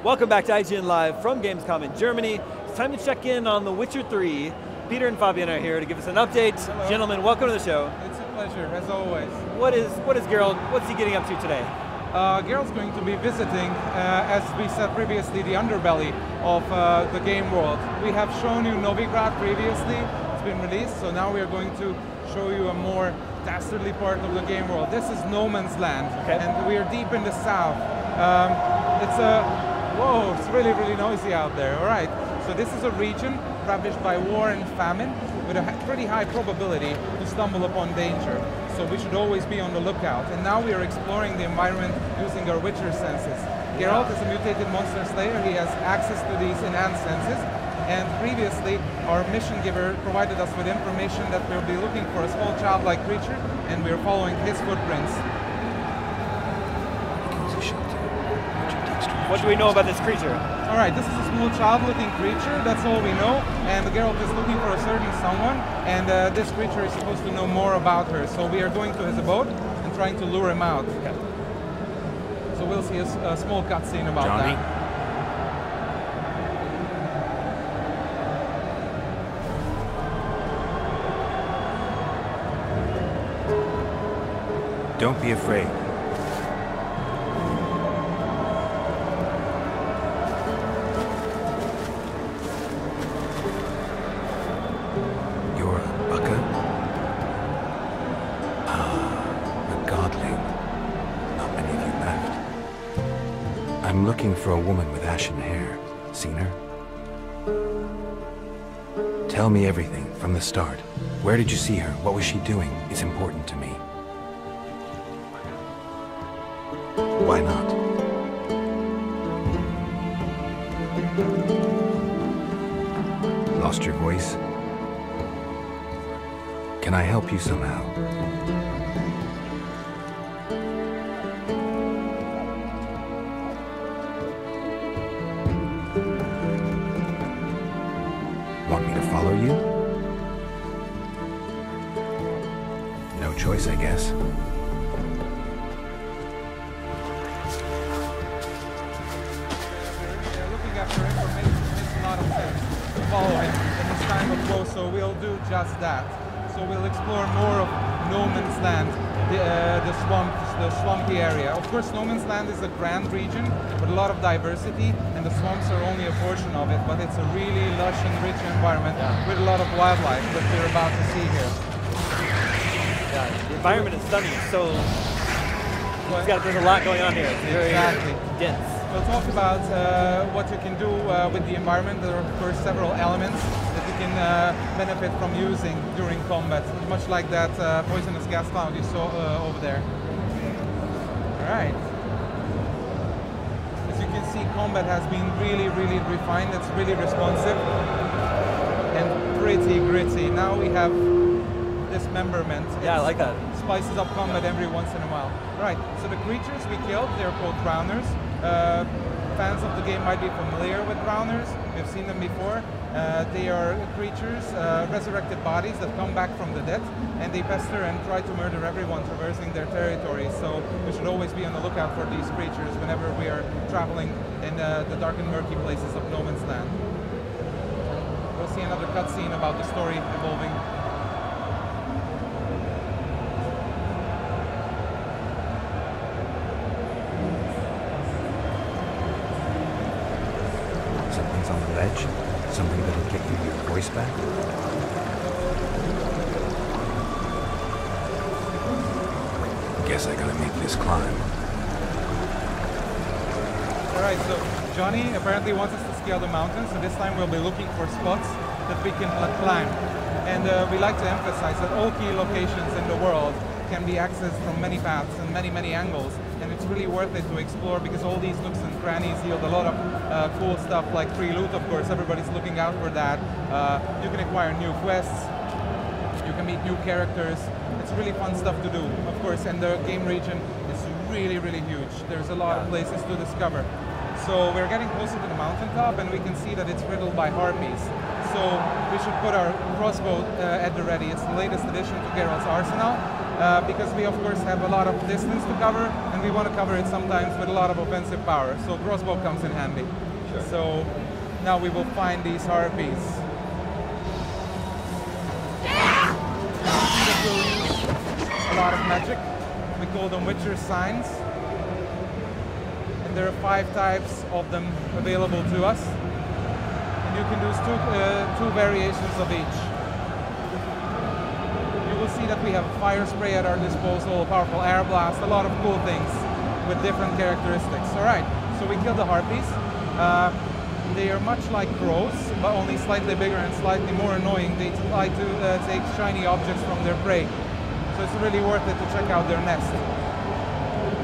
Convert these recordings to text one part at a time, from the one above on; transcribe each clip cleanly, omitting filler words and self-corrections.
Welcome back to IGN Live from Gamescom in Germany. It's time to check in on The Witcher 3. Peter and Fabian are here to give us an update. Hello. Gentlemen, welcome to the show. It's a pleasure, as always. What is Geralt, what's he getting up to today? Geralt's going to be visiting, as we said previously, the underbelly of the game world. We have shown you Novigrad previously, it's been released, so now we are going to show you a more dastardly part of the game world. This is no man's land, and we are deep in the south. Whoa, it's really, really noisy out there. All right, so this is a region ravaged by war and famine with a pretty high probability to stumble upon danger. So we should always be on the lookout. And now we are exploring the environment using our Witcher senses. Geralt is a mutated monster slayer. He has access to these enhanced senses. And previously, our mission giver provided us with information that we'll be looking for a small childlike creature, and we're following his footprints. What do we know about this creature? All right, this is a small child-looking creature, that's all we know, and Geralt is looking for a certain someone, and this creature is supposed to know more about her, so we are going to his abode and trying to lure him out. Okay. So we'll see a small cutscene about Johnny? that. Don't be afraid. You're a Baka? Ah, a godling. Not many of you left. I'm looking for a woman with ashen hair. Seen her? Tell me everything from the start. Where did you see her? What was she doing? It's important to me. Why not? Lost your voice? Can I help you somehow? Want me to follow you? No choice, I guess. After information makes a lot of sense to follow him in this time of woe, so we'll do just that. So we'll explore more of No Man's Land, the swampy area. Of course, No Man's Land is a grand region with a lot of diversity, and the swamps are only a portion of it, but it's a really lush and rich environment with a lot of wildlife that we're about to see here. Yeah, the environment is stunning. It's so there's a lot going on here. It's very dense. We'll talk about what you can do with the environment. There are, of course, several elements that you can benefit from using during combat, much like that poisonous gas cloud you saw over there. All right. As you can see, combat has been really, really refined. It's really responsive and pretty gritty. Now we have dismemberment. Yeah, I like that. Spices up combat every once in a while. Right, so the creatures we killed, they're called drowners. Fans of the game might be familiar with drowners. We've seen them before. They are creatures, resurrected bodies that come back from the dead, and they pester and try to murder everyone traversing their territory. So we should always be on the lookout for these creatures whenever we are traveling in the dark and murky places of No Man's Land. We'll see another cutscene about the story evolving. Something's on the ledge? Something that'll get you your voice back? Guess I gotta make this climb. Alright, so Johnny apparently wants us to scale the mountain, so this time we'll be looking for spots that we can climb. And we like to emphasize that all key locations in the world can be accessed from many paths and many, many angles. And it's really worth it to explore because all these nooks and crannies yield a lot of cool stuff like free loot, of course. Everybody's looking out for that. You can acquire new quests. You can meet new characters. It's really fun stuff to do, of course. And the game region is really, really huge. There's a lot of places to discover. So we're getting closer to the mountaintop, and we can see that it's riddled by harpies. so we should put our crossbow at the ready. It's the latest addition to Geralt's arsenal, because we of course have a lot of distance to cover, and we want to cover it sometimes with a lot of offensive power, so crossbow comes in handy. Sure. So now we will find these harpies. This will use a lot of magic. We call them Witcher signs. And there are 5 types of them available to us. And you can use two variations of each. You will see that we have a fire spray at our disposal, a powerful air blast, a lot of cool things with different characteristics. Alright, so we killed the harpies. They are much like crows, but only slightly bigger and slightly more annoying. They like to take shiny objects from their prey. So it's really worth it to check out their nest.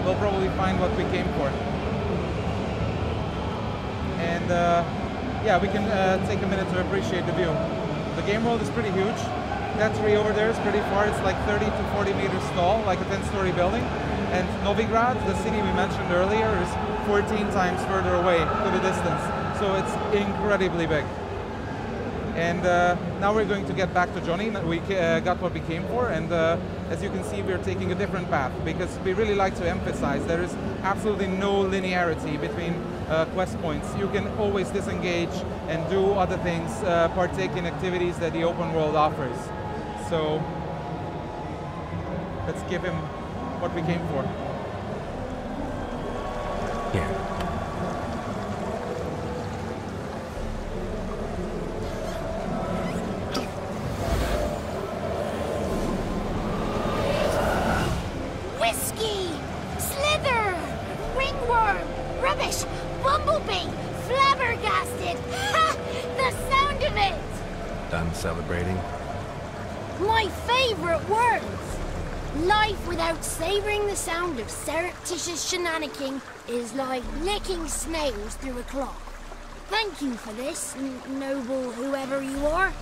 We'll probably find what we came for. And yeah, we can take a minute to appreciate the view. The game world is pretty huge. That tree over there is pretty far. It's like 30 to 40 meters tall, like a 10-story building. And Novigrad, the city we mentioned earlier, is 14 times further away to the distance. So it's incredibly big. And now we're going to get back to Johnny. We got what we came for, and as you can see, we're taking a different path, because we really like to emphasize there is absolutely no linearity between quest points. You can always disengage and do other things, partake in activities that the open world offers. So let's give him what we came for. Here. Whiskey! Slither! Ringworm! Rubbish! Bumblebee! Flabbergasted! Ha! The sound of it! Done celebrating? My favorite words! Life without savoring the sound of surreptitious shenanigans is like licking snails through a clock. Thank you for this, noble whoever you are.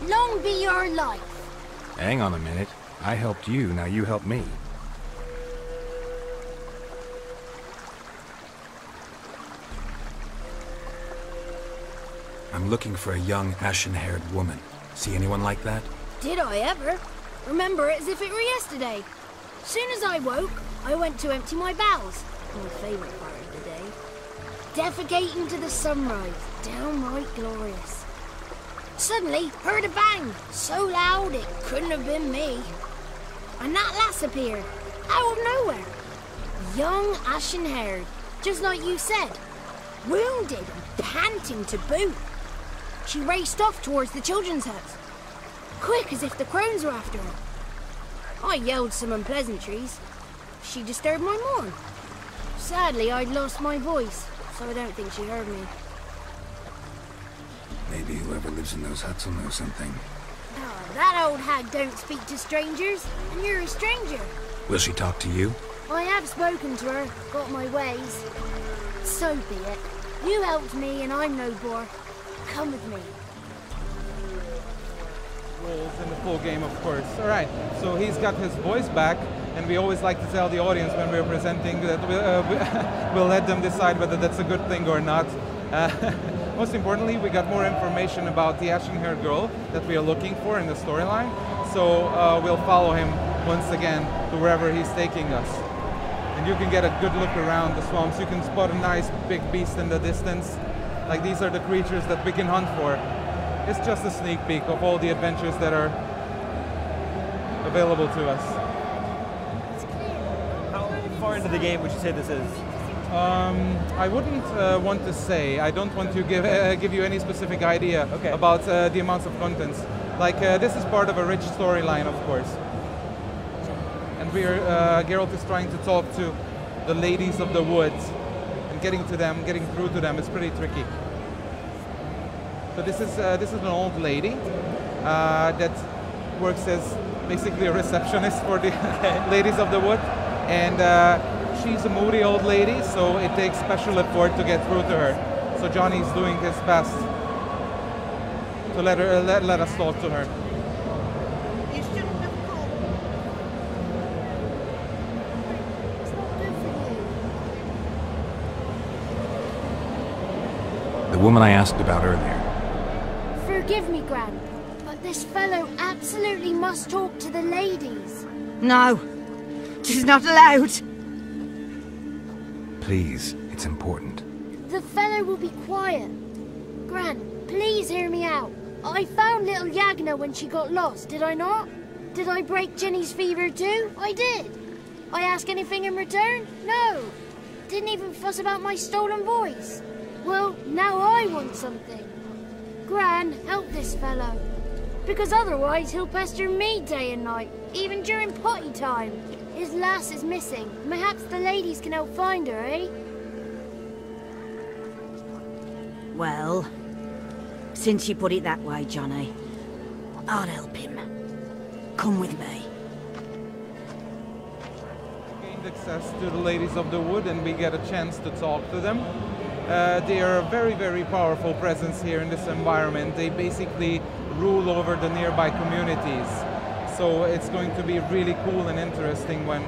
Long be your life. Hang on a minute. I helped you, now you help me. I'm looking for a young, ashen-haired woman. See anyone like that? Did I ever? Remember it as if it were yesterday. Soon as I woke, I went to empty my bowels. My favourite part of the day. Defecating to the sunrise. Downright glorious. Suddenly, heard a bang. So loud it couldn't have been me. And that lass appeared. Out of nowhere. Young, ashen-haired. Just like you said. Wounded and panting to boot. She raced off towards the children's hut. Quick as if the crones were after her. I yelled some unpleasantries. She disturbed my morn. Sadly, I'd lost my voice, so I don't think she heard me. Maybe whoever lives in those huts will know something. Oh, that old hag don't speak to strangers, and you're a stranger. Will she talk to you? I have spoken to her, got my ways. So be it. You helped me, and I'm no bore. Come with me. Roles in the full game, of course. All right, so he's got his voice back, and we always like to tell the audience when we're presenting that we'll let them decide whether that's a good thing or not. Most importantly, we got more information about the ashen-haired girl that we are looking for in the storyline, so we'll follow him once again to wherever he's taking us. And you can get a good look around the swamps. You can spot a nice big beast in the distance. Like, these are the creatures that we can hunt for. It's just a sneak peek of all the adventures that are available to us. How far into the game would you say this is? I wouldn't want to say. I don't want to give you any specific idea about the amounts of contents. Like, this is part of a rich storyline, of course. And Geralt is trying to talk to the ladies of the woods. And getting through to them is pretty tricky. So this is an old lady that works as basically a receptionist for the ladies of the wood, and she's a moody old lady, so it takes special effort to get through to her. So Johnny's doing his best to let us talk to her. You shouldn't have called. It's not good for you. The woman I asked about earlier. Forgive me, Gran, but this fellow absolutely must talk to the ladies. No, she's not allowed. Please, it's important. The fellow will be quiet. Gran, please hear me out. I found little Yagna when she got lost, did I not? Did I break Jenny's fever too? I did. I ask anything in return? No. Didn't even fuss about my stolen voice. Well, now I want something. Gran, help this fellow. Because otherwise he'll pester me day and night, even during potty time. His lass is missing. Perhaps the ladies can help find her, eh? Well, since you put it that way, Johnny, I'll help him. Come with me. Gained access to the ladies of the wood and we get a chance to talk to them. They are a very, very powerful presence here in this environment. They basically rule over the nearby communities. So it's going to be really cool and interesting when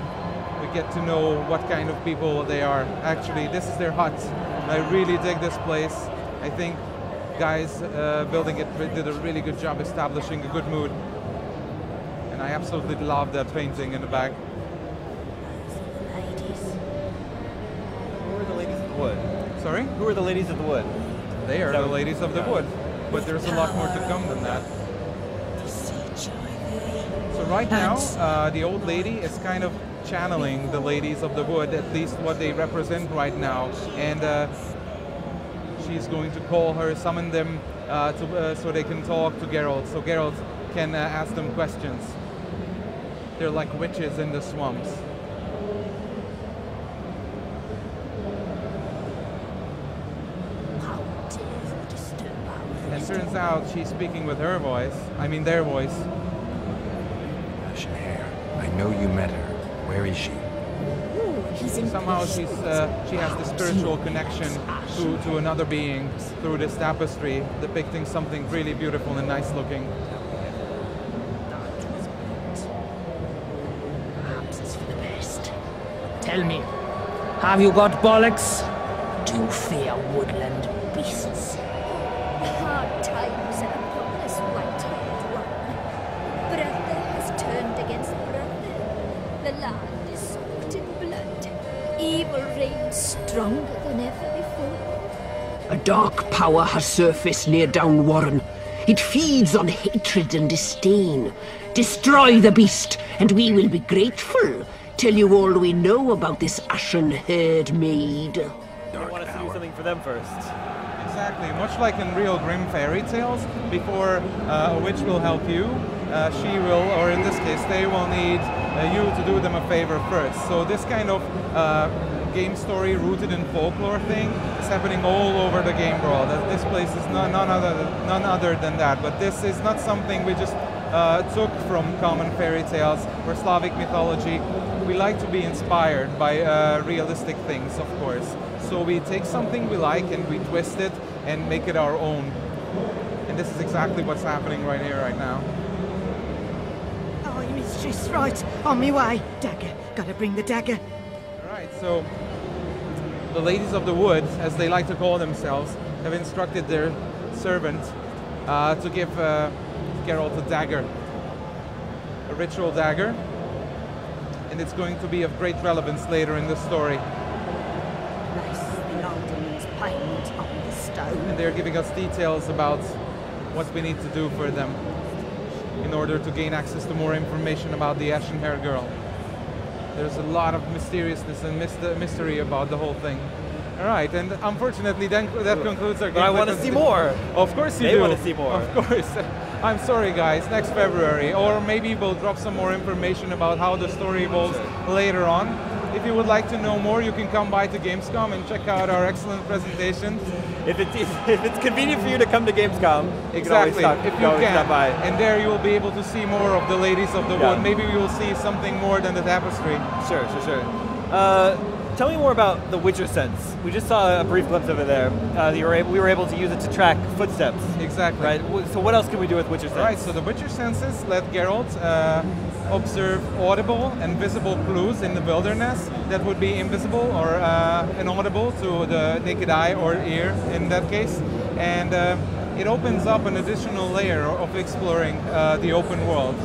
we get to know what kind of people they are. Actually, this is their hut. I really dig this place. I think guys building it did a really good job establishing a good mood. And I absolutely love that painting in the back. Who are the ladies of the wood? Sorry? Who are the ladies of the wood? They are the ladies of the wood. But there's a lot more to come than that. So right now, the old lady is kind of channeling the ladies of the wood, at least what they represent right now. And she's going to call her, summon them so they can talk to Geralt. So Geralt can ask them questions. They're like witches in the swamps. And turns out she's speaking with her voice. I mean their voice. Ashen hair. I know you met her. Where is she? Somehow she has the spiritual connection to another being through this tapestry, depicting something really beautiful and nice looking. Perhaps it's for the best. Tell me, have you got bollocks? Do you fear woodland beasts? Hard times upon this white-haired one. Brother has turned against brother. The land is soaked in blood. Evil reigns stronger than ever before. A dark power has surfaced near Down Warren. It feeds on hatred and disdain. Destroy the beast, and we will be grateful. Tell you all we know about this ashen-haired maid. We want us to do something for them first. Exactly, much like in real grim fairy tales, before a witch will help you, she will, or in this case, they will need you to do them a favor first. So this kind of game story rooted in folklore thing is happening all over the game world. This place is none other than that, but this is not something we just took from common fairy tales or Slavic mythology. We like to be inspired by realistic things, of course. So we take something we like and we twist it and make it our own. And this is exactly what's happening right here, right now. Oh, your mistress, right. On my way. Dagger. Gotta bring the dagger. Alright, so the ladies of the wood, as they like to call themselves, have instructed their servant to give Geralt a dagger. A ritual dagger. And it's going to be of great relevance later in the story. And they're giving us details about what we need to do for them in order to gain access to more information about the ashen-haired girl. There's a lot of mysteriousness and mystery about the whole thing. All right, and unfortunately, then that concludes our game. But I want to see more. Of course you do. They want to see more. Of course. I'm sorry, guys. Next February, or maybe we'll drop some more information about how the story evolves later on. If you would like to know more, you can come by to Gamescom and check out our excellent presentations. If it's convenient for you to come to Gamescom, exactly. If you can, stop by. And there you will be able to see more of the ladies of the wood. Maybe we will see something more than the tapestry. Sure. Tell me more about the Witcher sense. We just saw a brief glimpse of it there. We were able to use it to track footsteps. Exactly. Right. So what else can we do with Witcher sense? Right. So the Witcher senses let Geralt observe audible and visible clues in the wilderness that would be invisible or inaudible to the naked eye or ear in that case. And it opens up an additional layer of exploring the open world.